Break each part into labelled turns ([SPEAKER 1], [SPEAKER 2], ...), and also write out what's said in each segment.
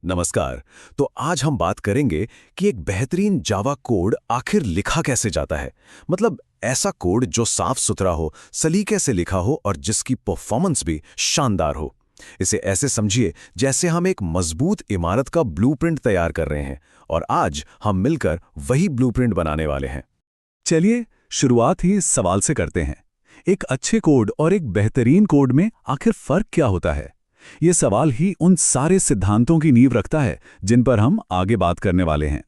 [SPEAKER 1] नमस्कार। तो आज हम बात करेंगे कि एक बेहतरीन जावा कोड आखिर लिखा कैसे जाता है। मतलब ऐसा कोड जो साफ सुथरा हो, सलीके से लिखा हो और जिसकी परफॉर्मेंस भी शानदार हो। इसे ऐसे समझिए जैसे हम एक मजबूत इमारत का ब्लूप्रिंट तैयार कर रहे हैं और आज हम मिलकर वही ब्लूप्रिंट बनाने वाले हैं।
[SPEAKER 2] चलिए शुरुआत ही इस सवाल से करते हैं। एक अच्छे कोड और एक बेहतरीन कोड में आखिर फर्क क्या होता है? ये सवाल ही उन सारे सिद्धांतों की नींव रखता है जिन पर हम आगे बात करने वाले हैं।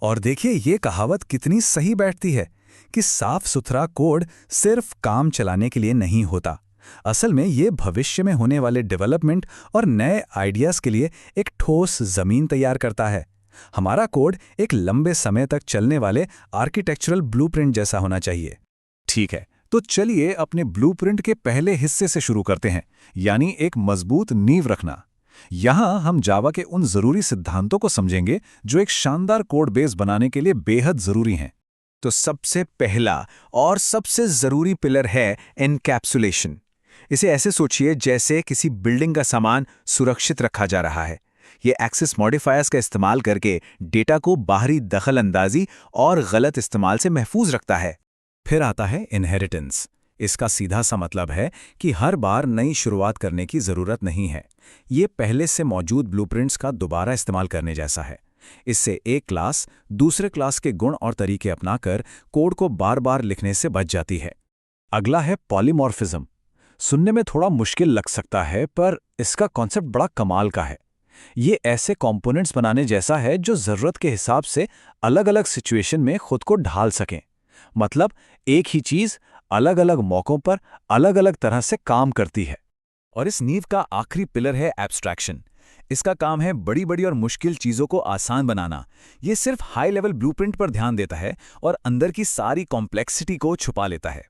[SPEAKER 3] और देखिए ये कहावत कितनी सही बैठती है कि साफ सुथरा कोड सिर्फ काम चलाने के लिए नहीं होता। असल में ये भविष्य में होने वाले डेवलपमेंट और नए आइडियाज के लिए एक ठोस जमीन तैयार करता है। हमारा कोड एक लंबे समय तक चलने वाले आर्किटेक्चरल ब्लूप्रिंट जैसा होना चाहिए।
[SPEAKER 2] ठीक है, तो चलिए अपने ब्लूप्रिंट के पहले हिस्से से शुरू करते हैं, यानी एक मजबूत नींव रखना। यहाँ हम जावा के उन जरूरी सिद्धांतों को समझेंगे जो एक शानदार कोड बेस बनाने के लिए बेहद जरूरी हैं।
[SPEAKER 3] तो सबसे पहला और सबसे जरूरी पिलर है एनकैप्सुलेशन। इसे ऐसे सोचिए जैसे किसी बिल्डिंग का सामान सुरक्षित रखा जा रहा है। ये एक्सेस मॉडिफायर्स का इस्तेमाल करके डेटा को बाहरी दखल अंदाजी और गलत इस्तेमाल से महफूज रखता है।
[SPEAKER 2] फिर आता है इनहेरिटेंस। इसका सीधा सा मतलब है कि हर बार नई शुरुआत करने की जरूरत नहीं है। ये पहले से मौजूद ब्लूप्रिंट्स का दोबारा इस्तेमाल करने जैसा है। इससे एक क्लास दूसरे क्लास के गुण और तरीके अपनाकर कोड को बार बार लिखने से बच जाती है। अगला है पॉलीमॉर्फिज्म। सुनने में थोड़ा मुश्किल लग सकता है, पर इसका कॉन्सेप्ट बड़ा कमाल का है। ये ऐसे कंपोनेंट्स बनाने जैसा है जो जरूरत के हिसाब से अलग-अलग सिचुएशन में खुद को ढाल सकें। मतलब एक ही चीज अलग अलग मौकों पर अलग अलग तरह से काम करती है।
[SPEAKER 3] और इस नींव का आखिरी पिलर है एब्स्ट्रैक्शन। इसका काम है बड़ी बड़ी और मुश्किल चीजों को आसान बनाना। ये सिर्फ हाई लेवल ब्लूप्रिंट पर ध्यान देता है और अंदर की सारी कॉम्प्लेक्सिटी को छुपा लेता है।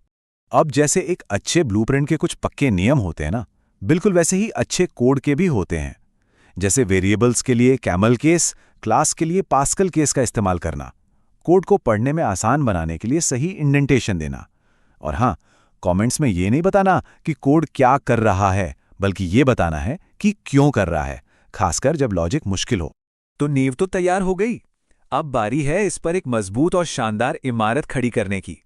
[SPEAKER 2] अब जैसे एक अच्छे ब्लूप्रिंट के कुछ पक्के नियम होते हैं ना, बिल्कुल वैसे ही अच्छे कोड के भी होते हैं। जैसे वेरिएबल्स के लिए कैमल केस, क्लास के लिए पास्कल केस का इस्तेमाल करना, कोड को पढ़ने में आसान बनाने के लिए सही इंडेंटेशन देना। और हाँ, कमेंट्स में ये नहीं बताना कि कोड क्या कर रहा है, बल्कि ये बताना है कि क्यों कर रहा है, खासकर जब लॉजिक मुश्किल हो।
[SPEAKER 3] तो नींव तो तैयार हो गई। अब बारी है इस पर एक मजबूत और शानदार इमारत खड़ी करने की।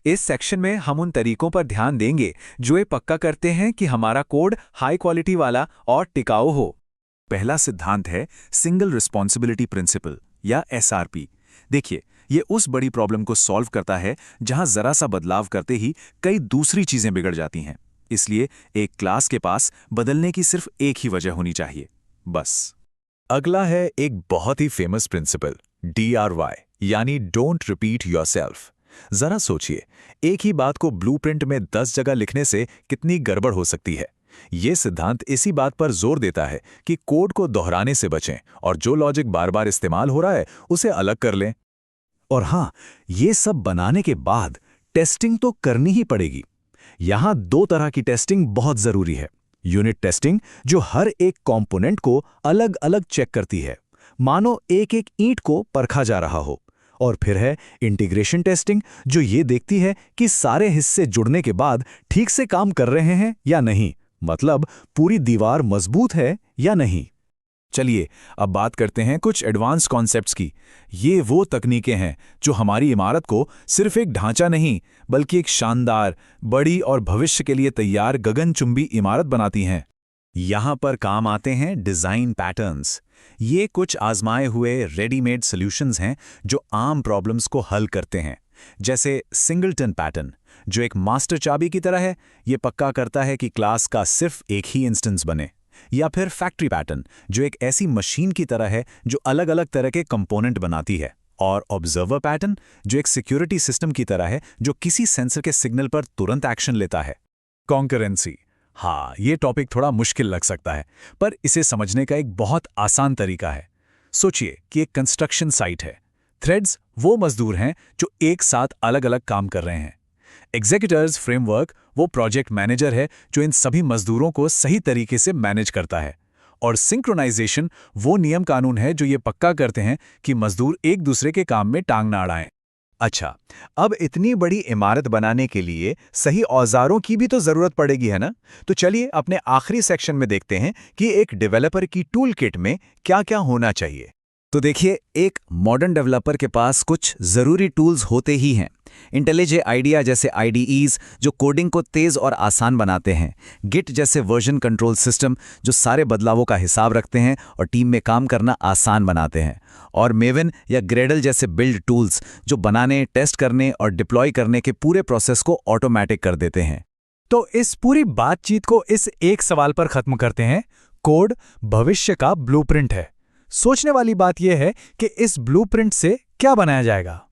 [SPEAKER 3] इस सेक्शन में हम उन तरीकों पर ध्यान देंगे जो ये पक्का करते हैं कि हमारा कोड हाई क्वालिटी वाला और टिकाऊ हो।
[SPEAKER 2] पहला सिद्धांत है सिंगल रिस्पॉन्सिबिलिटी प्रिंसिपल या SRP। देखिए, ये उस बड़ी प्रॉब्लम को सॉल्व करता है जहां जरा सा बदलाव करते ही कई दूसरी चीजें बिगड़ जाती हैं। इसलिए एक क्लास के पास बदलने की सिर्फ एक ही वजह होनी चाहिए, बस।
[SPEAKER 1] अगला है एक बहुत ही फेमस प्रिंसिपल DRY, यानी डोंट रिपीट योरसेल्फ। जरा सोचिए, एक ही बात को ब्लूप्रिंट में 10 जगह लिखने से कितनी गड़बड़ हो सकती है। ये सिद्धांत इसी बात पर जोर देता है कि कोड को दोहराने से बचें और जो लॉजिक बार बार इस्तेमाल हो रहा है उसे अलग कर लें।
[SPEAKER 2] और हाँ, ये सब बनाने के बाद टेस्टिंग तो करनी ही पड़ेगी। यहां 2 तरह की टेस्टिंग बहुत जरूरी है। यूनिट टेस्टिंग, जो हर एक कंपोनेंट को अलग अलग चेक करती है, मानो एक एक ईंट को परखा जा रहा हो। और फिर है इंटीग्रेशन टेस्टिंग, जो ये देखती है कि सारे हिस्से जुड़ने के बाद ठीक से काम कर रहे हैं या नहीं, मतलब पूरी दीवार मजबूत है या नहीं।
[SPEAKER 1] चलिए अब बात करते हैं कुछ एडवांस कॉन्सेप्ट्स की। ये वो तकनीकें हैं जो हमारी इमारत को सिर्फ एक ढांचा नहीं, बल्कि एक शानदार, बड़ी और भविष्य के लिए तैयार गगनचुंबी इमारत बनाती हैं।
[SPEAKER 2] यहां पर काम आते हैं डिजाइन पैटर्न्स। ये कुछ आजमाए हुए रेडीमेड सॉल्यूशंस हैं जो आम प्रॉब्लम्स को हल करते हैं। जैसे सिंगलटन पैटर्न, जो एक मास्टर चाबी की तरह है, ये पक्का करता है कि क्लास का सिर्फ एक ही इंस्टेंस बने। या फिर फैक्ट्री पैटर्न, जो एक ऐसी मशीन की तरह है जो अलग अलग तरह के कंपोनेंट बनाती है। और ऑब्जर्वर पैटर्न, जो एक सिक्योरिटी सिस्टम की तरह है जो किसी सेंसर के सिग्नल पर तुरंत एक्शन लेता है। कॉन्करेंसी, हाँ, ये टॉपिक थोड़ा मुश्किल लग सकता है, पर इसे समझने का एक बहुत आसान तरीका है। सोचिए कि एक कंस्ट्रक्शन साइट है। थ्रेड्स वो मजदूर हैं जो एक साथ अलग अलग काम कर रहे हैं। एग्जीक्यूटिव्स फ्रेमवर्क वो प्रोजेक्ट मैनेजर है जो इन सभी मजदूरों को सही तरीके से मैनेज करता है। और सिंक्रोनाइजेशन वो नियम कानून है जो ये पक्का करते हैं कि मजदूर एक दूसरे के काम में टांग ना अड़ाएं। अच्छा, अब इतनी बड़ी इमारत बनाने के लिए सही औजारों की भी तो जरूरत पड़ेगी, है ना? तो चलिए अपने आखिरी सेक्शन में देखते हैं कि एक डेवलपर की टूल किट में क्या-क्या होना चाहिए।
[SPEAKER 3] तो देखिए, एक मॉडर्न डेवलपर के पास कुछ ज़रूरी टूल्स होते ही हैं। इंटेलिजे आइडिया जैसे आईडीईज जो कोडिंग को तेज़ और आसान बनाते हैं, गिट जैसे वर्जन कंट्रोल सिस्टम जो सारे बदलावों का हिसाब रखते हैं और टीम में काम करना आसान बनाते हैं, और मेवन या ग्रेडल जैसे बिल्ड टूल्स जो बनाने, टेस्ट करने और डिप्लॉय करने के पूरे प्रोसेस को ऑटोमेटिक कर देते हैं।
[SPEAKER 4] तो इस पूरी बातचीत को इस एक सवाल पर खत्म करते हैं, कोड भविष्य का ब्लूप्रिंट है। सोचने वाली बात यह है कि इस ब्लूप्रिंट से क्या बनाया जाएगा।